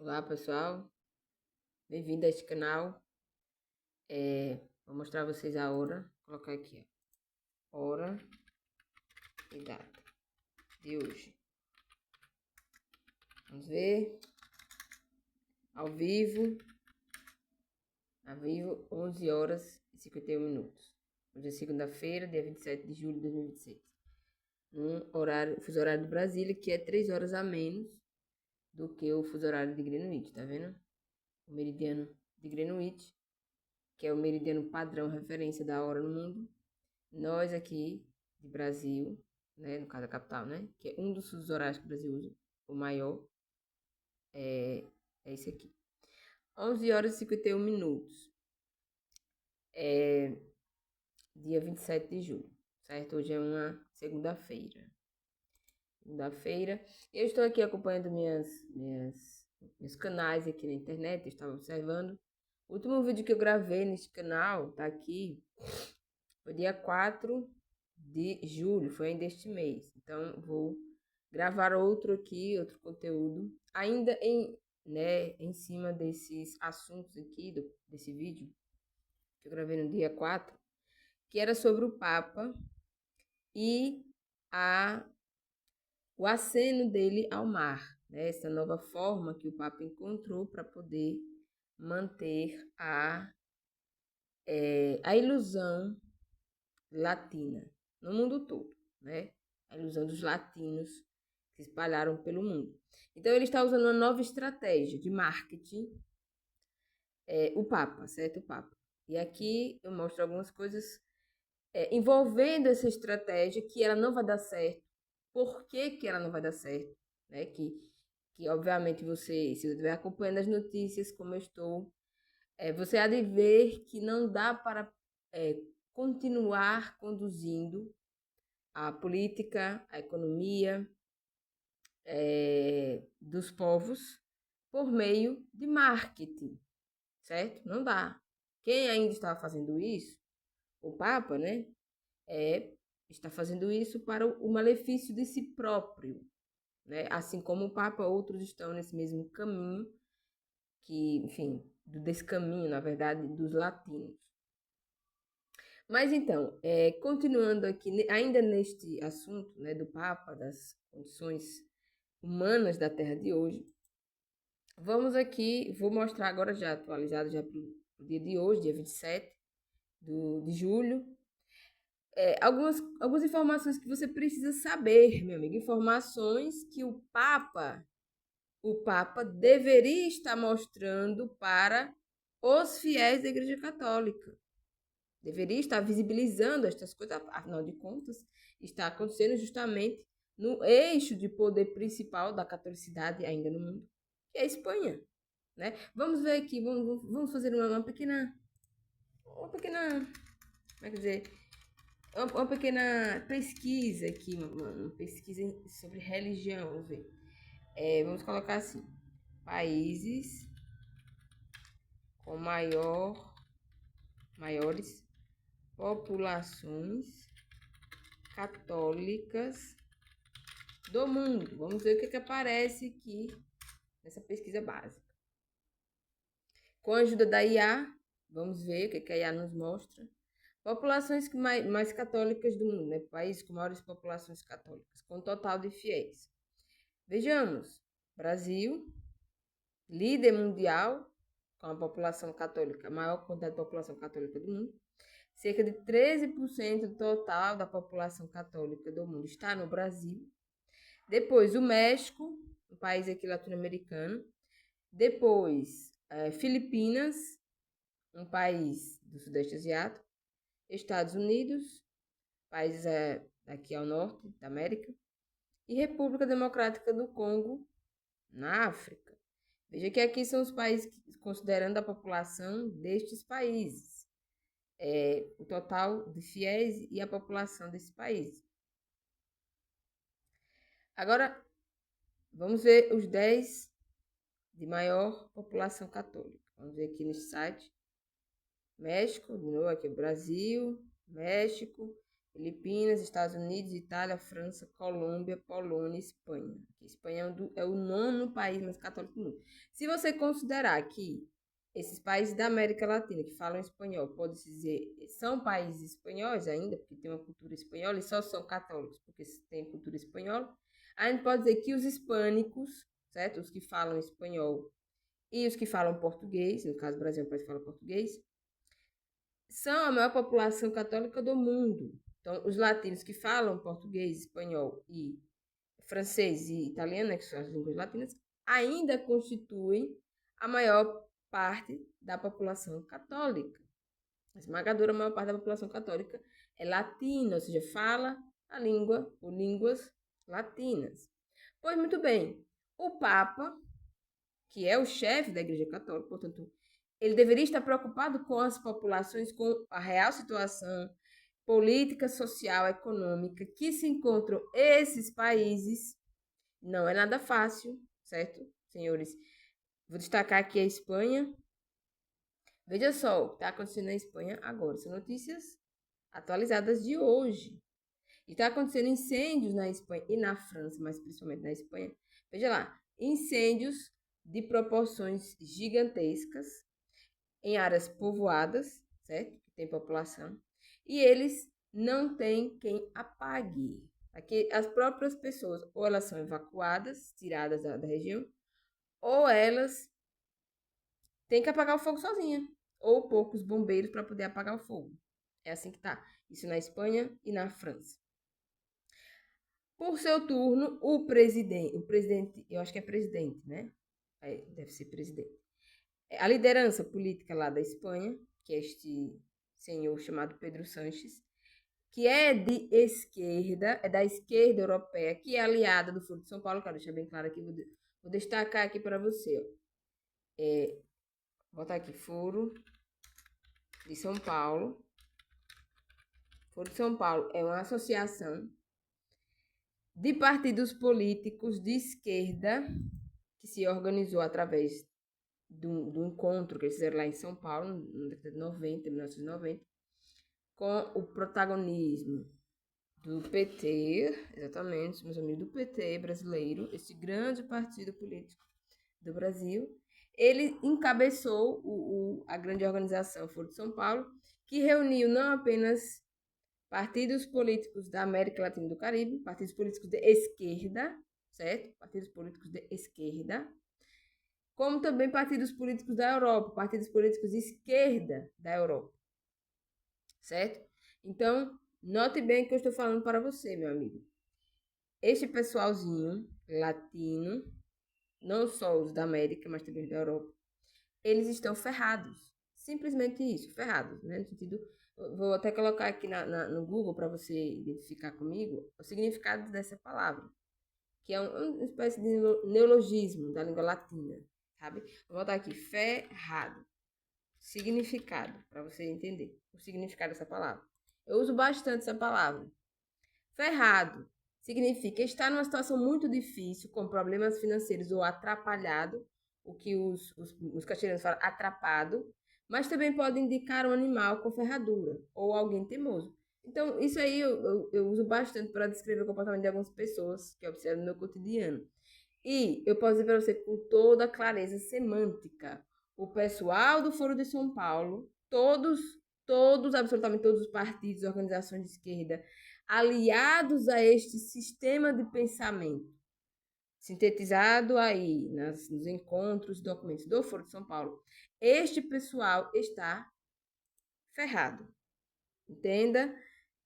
Olá pessoal, bem-vindo a este canal. Vou mostrar a vocês a hora. Vou colocar aqui, ó, hora e data de hoje. Vamos ver, ao vivo, 11 horas e 51 minutos. Hoje é segunda-feira, dia 27 de julho de 2026. Fuso horário de Brasília, que é 3 horas a menos do que o fuso horário de Greenwich, tá vendo? O meridiano de Greenwich, que é o meridiano padrão, referência da hora no mundo. Nós aqui de Brasil, né, no caso da capital, né, que é um dos fusos horários que o Brasil usa, o maior, é esse aqui. 11 horas e 51 minutos. Dia 27 de julho, certo? Hoje é uma segunda-feira. Segunda-feira. Eu estou aqui acompanhando meus canais aqui na internet, eu estava observando. O último vídeo que eu gravei neste canal, tá aqui, foi dia 4 de julho, foi ainda este mês. Então, vou gravar outro aqui, outro conteúdo, ainda em cima desses assuntos aqui, desse vídeo, que eu gravei no dia 4, que era sobre o Papa e o aceno dele ao mar, né? Essa nova forma que o Papa encontrou para poder manter a ilusão latina no mundo todo, né? A ilusão dos latinos que se espalharam pelo mundo. Então ele está usando uma nova estratégia de marketing, o Papa, certo? O Papa. E aqui eu mostro algumas coisas envolvendo essa estratégia, que ela não vai dar certo. Por que que ela não vai dar certo? Né? Que obviamente você, se você estiver acompanhando as notícias como eu estou, você há de ver que não dá para continuar conduzindo a política, a economia dos povos por meio de marketing, certo? Não dá. Quem ainda está fazendo isso, o Papa, né, está fazendo isso para o malefício de si próprio, né? Assim como o Papa, outros estão nesse mesmo caminho, que, enfim, desse caminho, na verdade, dos latinos. Mas então, continuando aqui, ainda neste assunto, né, do Papa, das condições humanas da Terra de hoje, vamos aqui, vou mostrar agora já atualizado já para o dia de hoje, dia 27 de julho, algumas informações que você precisa saber, meu amigo, informações que o Papa deveria estar mostrando para os fiéis da Igreja Católica. Deveria estar visibilizando estas coisas, afinal de contas, está acontecendo justamente no eixo de poder principal da catolicidade ainda no mundo, que é a Espanha, né? Vamos ver aqui, vamos fazer uma pequena, como é que dizer, uma pequena pesquisa aqui, uma pesquisa sobre religião, vamos ver. Vamos colocar assim, países com maiores populações católicas do mundo. Vamos ver o que aparece aqui nessa pesquisa básica. Com a ajuda da IA, vamos ver o que a IA nos mostra. Populações mais católicas do mundo, né? Países com maiores populações católicas, com total de fiéis. Vejamos, Brasil, líder mundial, com a população católica, a maior quantidade de população católica do mundo. Cerca de 13% do total da população católica do mundo está no Brasil. Depois, o México, um país aqui latino-americano. Depois, Filipinas, um país do Sudeste Asiático. Estados Unidos, países aqui ao norte da América. E República Democrática do Congo, na África. Veja que aqui são os países, considerando a população destes países. O total de fiéis e a população desse país. Agora, vamos ver os 10 de maior população católica. Vamos ver aqui nesse site. México, de novo aqui Brasil, México, Filipinas, Estados Unidos, Itália, França, Colômbia, Polônia e Espanha. Espanha é o 9º país mais católico do mundo. Se você considerar que esses países da América Latina que falam espanhol, pode-se dizer, são países espanhóis ainda, porque tem uma cultura espanhola, e só são católicos porque têm cultura espanhola, a gente pode dizer que os hispânicos, certo? Os que falam espanhol e os que falam português, no caso do Brasil, é um país que fala português, são a maior população católica do mundo. Então, os latinos que falam português, espanhol e francês e italiano, né, que são as línguas latinas, ainda constituem a maior parte da população católica. A esmagadora maior parte da população católica é latina, ou seja, fala a língua ou línguas latinas. Pois muito bem, o Papa, que é o chefe da Igreja Católica, portanto, ele deveria estar preocupado com as populações, com a real situação política, social, econômica que se encontram esses países. Não é nada fácil, certo, senhores? Vou destacar aqui a Espanha. Veja só o que está acontecendo na Espanha agora. São notícias atualizadas de hoje. E está acontecendo incêndios na Espanha e na França, mas principalmente na Espanha. Veja lá, incêndios de proporções gigantescas em áreas povoadas, certo? Que tem população. E eles não têm quem apague. Aqui as próprias pessoas, ou elas são evacuadas, tiradas da região, ou elas têm que apagar o fogo sozinha, ou poucos bombeiros para poder apagar o fogo. É assim que tá. Isso na Espanha e na França. Por seu turno, o presidente, eu acho que é presidente, né? Deve ser presidente. A liderança política lá da Espanha, que é este senhor chamado Pedro Sánchez, que é de esquerda, é da esquerda europeia, que é aliada do Foro de São Paulo, quero deixar bem claro aqui, vou destacar aqui para você, ó. Vou botar aqui, Foro de São Paulo. Foro de São Paulo é uma associação de partidos políticos de esquerda que se organizou através do encontro que eles fizeram lá em São Paulo, na década de 90, 1990, com o protagonismo do PT, exatamente, meus amigos do PT brasileiro, esse grande partido político do Brasil. Ele encabeçou a grande organização Foro de São Paulo, que reuniu não apenas partidos políticos da América Latina e do Caribe, partidos políticos de esquerda, certo? Partidos políticos de esquerda, como também partidos políticos da Europa, partidos políticos de esquerda da Europa, certo? Então, note bem o que eu estou falando para você, meu amigo. Este pessoalzinho latino, não só os da América, mas também os da Europa, eles estão ferrados. Simplesmente isso, ferrados, né? No sentido, vou até colocar aqui no Google para você identificar comigo o significado dessa palavra, que é uma espécie de neologismo da língua latina, sabe? Vou botar aqui, ferrado. Significado, para você entender o significado dessa palavra. Eu uso bastante essa palavra. Ferrado significa estar numa situação muito difícil, com problemas financeiros ou atrapalhado, o que os castelhanos falam atrapado, mas também pode indicar um animal com ferradura ou alguém teimoso. Então, isso aí eu uso bastante para descrever o comportamento de algumas pessoas que eu observo no meu cotidiano. E eu posso dizer para você com toda a clareza semântica, o pessoal do Foro de São Paulo, absolutamente todos os partidos, organizações de esquerda, aliados a este sistema de pensamento, sintetizado aí nos encontros, documentos do Foro de São Paulo, este pessoal está ferrado. Entenda?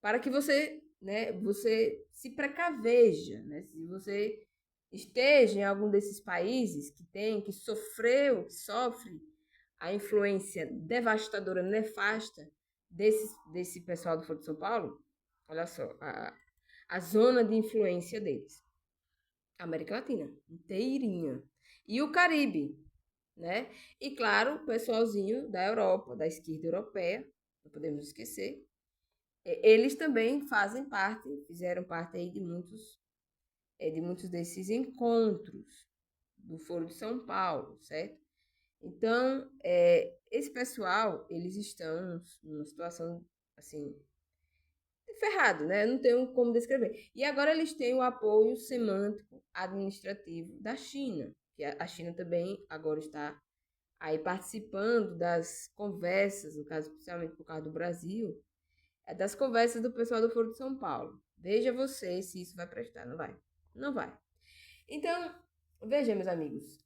Para que você, né, você se precaveja, né? Se você esteja em algum desses países que sofre a influência devastadora, nefasta desse pessoal do Foro de São Paulo, olha só, a zona de influência deles. América Latina, inteirinha. E o Caribe, né? E claro, o pessoalzinho da Europa, da esquerda europeia, não podemos esquecer, eles também fizeram parte aí de muitos desses encontros do Foro de São Paulo, certo? Então, esse pessoal, eles estão numa situação, assim, ferrado, né? Eu não tenho como descrever. E agora eles têm o apoio semântico administrativo da China, que a China também agora está aí participando das conversas, no caso, especialmente por causa do Brasil, das conversas do pessoal do Foro de São Paulo. Veja você se isso vai prestar. Não vai. Não vai. Então, veja, meus amigos,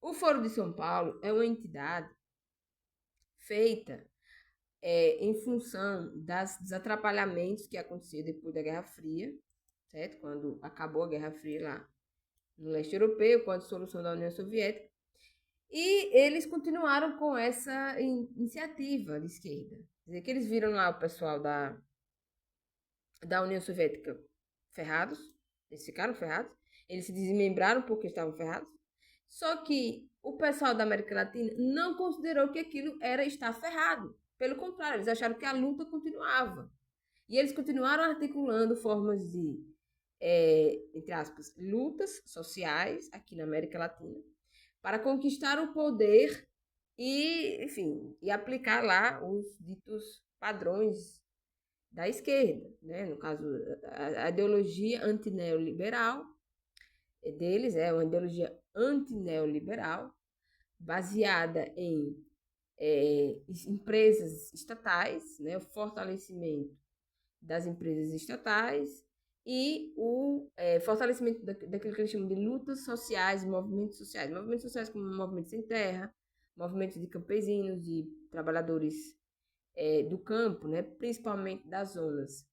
o Foro de São Paulo é uma entidade feita em função dos atrapalhamentos que aconteceram depois da Guerra Fria, certo? Quando acabou a Guerra Fria lá no leste europeu, com a dissolução da União Soviética. E eles continuaram com essa iniciativa de esquerda. Quer dizer, que eles viram lá o pessoal da União Soviética ferrados, eles ficaram ferrados, eles se desmembraram porque estavam ferrados, só que o pessoal da América Latina não considerou que aquilo era estar ferrado. Pelo contrário, eles acharam que a luta continuava. E eles continuaram articulando formas de, entre aspas, lutas sociais aqui na América Latina para conquistar o poder e, enfim, e aplicar lá os ditos padrões da esquerda, né? No caso, a ideologia antineoliberal deles é uma ideologia antineoliberal baseada em empresas estatais, né? O fortalecimento das empresas estatais e o fortalecimento daquilo que eles chamam de lutas sociais, movimentos sociais como movimentos sem terra, movimentos de campesinos, de trabalhadores do campo, né, principalmente das zonas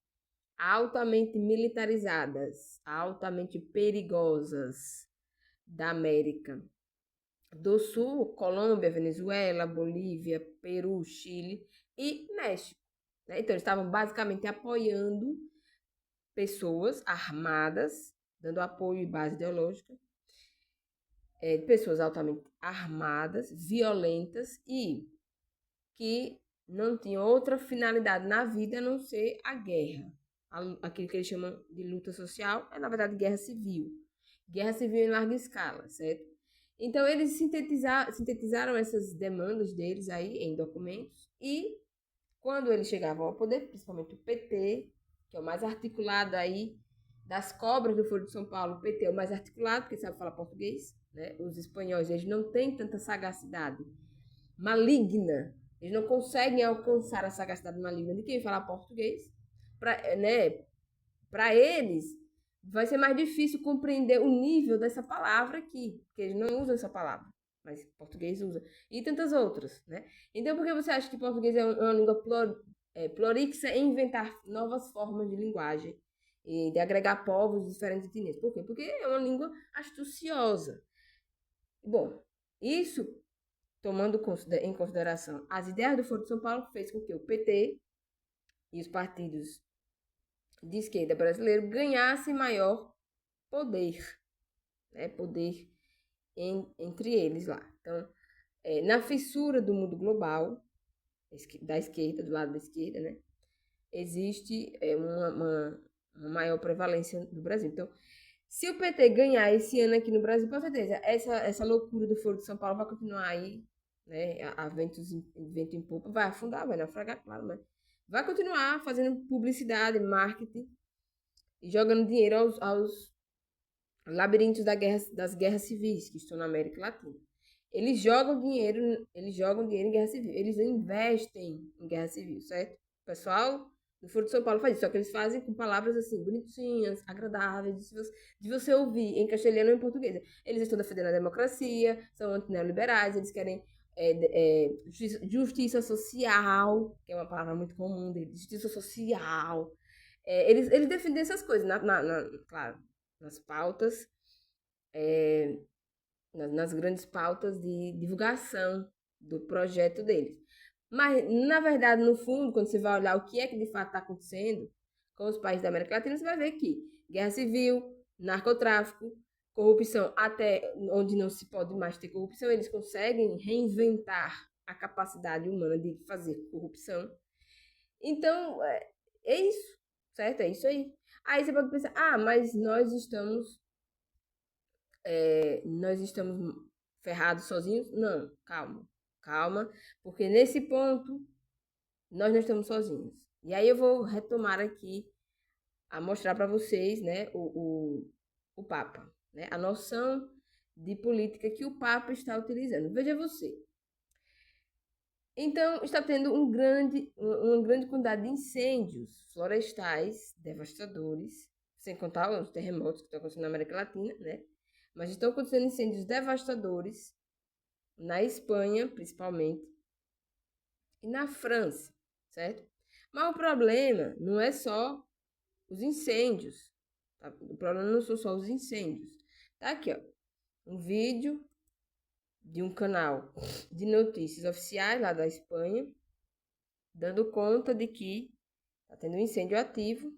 altamente militarizadas, altamente perigosas da América do Sul, Colômbia, Venezuela, Bolívia, Peru, Chile e México. Né? Então, eles estavam basicamente apoiando pessoas armadas, dando apoio e base ideológica, pessoas altamente armadas, violentas e que não tinham outra finalidade na vida a não ser a guerra. Aquilo que eles chamam de luta social é, na verdade, guerra civil. Guerra civil em larga escala, certo? Então, eles sintetizaram essas demandas deles aí em documentos e, quando eles chegavam ao poder, principalmente o PT, que é o mais articulado aí das cobras do Foro de São Paulo, o PT é o mais articulado, porque sabe falar português, né? Os espanhóis, eles não têm tanta sagacidade maligna, eles não conseguem alcançar a sagacidade maligna de quem fala português. Para eles, vai ser mais difícil compreender o nível dessa palavra aqui, porque eles não usam essa palavra, mas português usa. E tantas outras, né? Então, por que você acha que português é uma língua prolixa em inventar novas formas de linguagem e de agregar povos de diferentes etnias? Por quê? Porque é uma língua astuciosa. Bom, isso, tomando em consideração as ideias do Foro de São Paulo, fez com que o PT e os partidos de esquerda brasileiro ganhassem maior poder, né? Poder entre eles lá. Então, na fissura do mundo global, da esquerda, do lado da esquerda, né? Existe uma maior prevalência do Brasil. Então, se o PT ganhar esse ano aqui no Brasil, com certeza, essa loucura do Foro de São Paulo vai continuar aí, né? A vento em popa, vai afundar, vai naufragar, claro, mas vai continuar fazendo publicidade, marketing e jogando dinheiro aos labirintos das guerras civis que estão na América Latina. Eles jogam dinheiro em guerra civil, eles investem em guerra civil, certo? O pessoal do Foro de São Paulo faz isso, só que eles fazem com palavras assim, bonitinhas, agradáveis, de você ouvir em castelhano ou em português. Eles estão defendendo a democracia, são antineoliberais, eles querem justiça social, que é uma palavra muito comum deles, justiça social. Eles defendem essas coisas, claro, nas pautas, nas grandes pautas de divulgação do projeto deles. Mas, na verdade, no fundo, quando você vai olhar o que é que de fato está acontecendo com os países da América Latina, você vai ver que guerra civil, narcotráfico, corrupção, até onde não se pode mais ter corrupção, eles conseguem reinventar a capacidade humana de fazer corrupção. Então, é isso, certo? É isso aí. Aí você pode pensar, mas nós estamos ferrados sozinhos? Não, calma, porque nesse ponto nós não estamos sozinhos. E aí eu vou retomar aqui a mostrar para vocês, né, o Papa, né, a noção de política que o Papa está utilizando. Veja você. Então, está tendo uma grande quantidade de incêndios florestais devastadores, sem contar os terremotos que estão acontecendo na América Latina, né? Mas estão acontecendo incêndios devastadores na Espanha, principalmente, e na França, certo? Mas o problema não é só os incêndios, tá? O problema não são só os incêndios. Tá aqui, ó, um vídeo de um canal de notícias oficiais lá da Espanha, dando conta de que está tendo um incêndio ativo.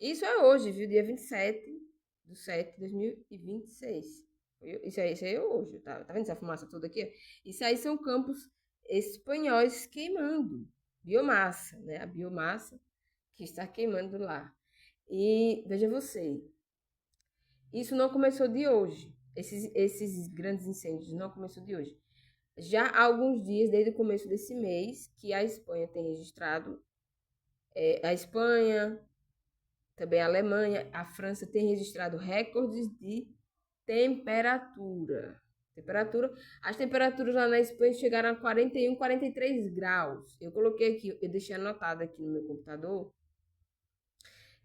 Isso é hoje, viu? Dia 27/7/2026. Isso aí é hoje, tá vendo essa fumaça toda aqui? Isso aí são campos espanhóis queimando biomassa, né? A biomassa que está queimando lá. E veja você, isso não começou de hoje. Esses grandes incêndios não começou de hoje. Já há alguns dias, desde o começo desse mês, que a Espanha tem registrado, a Espanha, também a Alemanha, a França tem registrado recordes de temperatura. As temperaturas lá na Espanha chegaram a 41, 43 graus. Eu coloquei aqui, eu deixei anotado aqui no meu computador,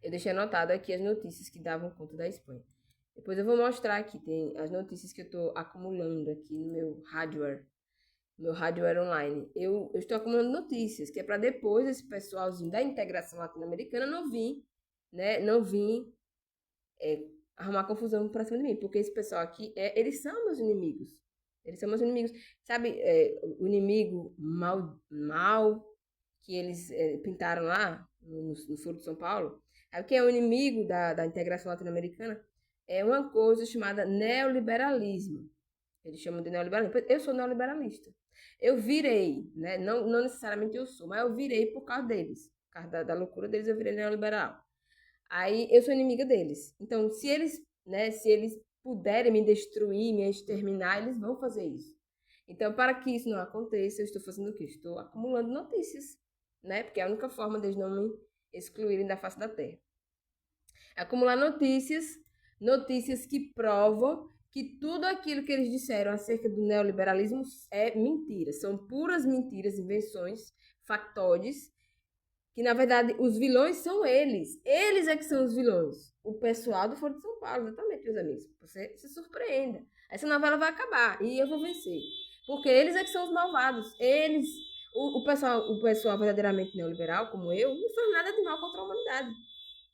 eu deixei anotado aqui as notícias que davam conta da Espanha. Depois eu vou mostrar aqui, tem as notícias que eu estou acumulando aqui no meu hardware online. Eu estou acumulando notícias, que é para depois esse pessoalzinho da integração latino-americana não vir, né, arrumar confusão para cima de mim, porque esse pessoal aqui, eles são meus inimigos. Eles são meus inimigos. Sabe, o inimigo mal que eles pintaram lá no Foro de São Paulo? Sabe que é o inimigo da integração latino-americana? É uma coisa chamada neoliberalismo. Eles chamam de neoliberalismo. Eu sou neoliberalista. Eu virei, né? Não necessariamente eu sou, mas eu virei por causa deles. Por causa da loucura deles, eu virei neoliberal. Aí eu sou inimiga deles. Então, se eles puderem me destruir, me exterminar, eles vão fazer isso. Então, para que isso não aconteça, eu estou fazendo o quê? Estou acumulando notícias, né? Porque é a única forma deles não me excluírem da face da terra. Acumular notícias que provam que tudo aquilo que eles disseram acerca do neoliberalismo é mentira. São puras mentiras, invenções, factoides, que na verdade os vilões são eles. Eles é que são os vilões. O pessoal do Foro de São Paulo, exatamente, meus amigos. Você se surpreenda. Essa novela vai acabar e eu vou vencer. Porque eles é que são os malvados. Eles, o pessoal verdadeiramente neoliberal, como eu, não faz nada de mal contra a humanidade.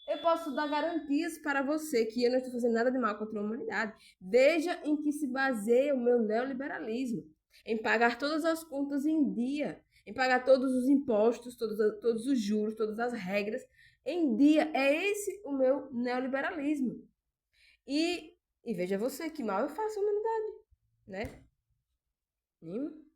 Eu posso dar garantias para você que eu não estou fazendo nada de mal contra a humanidade. Veja em que se baseia o meu neoliberalismo. Em pagar todas as contas em dia, em pagar todos os impostos, todos os juros, todas as regras em dia. É esse o meu neoliberalismo. E veja você que mal eu faço a humanidade, né? Nenhum.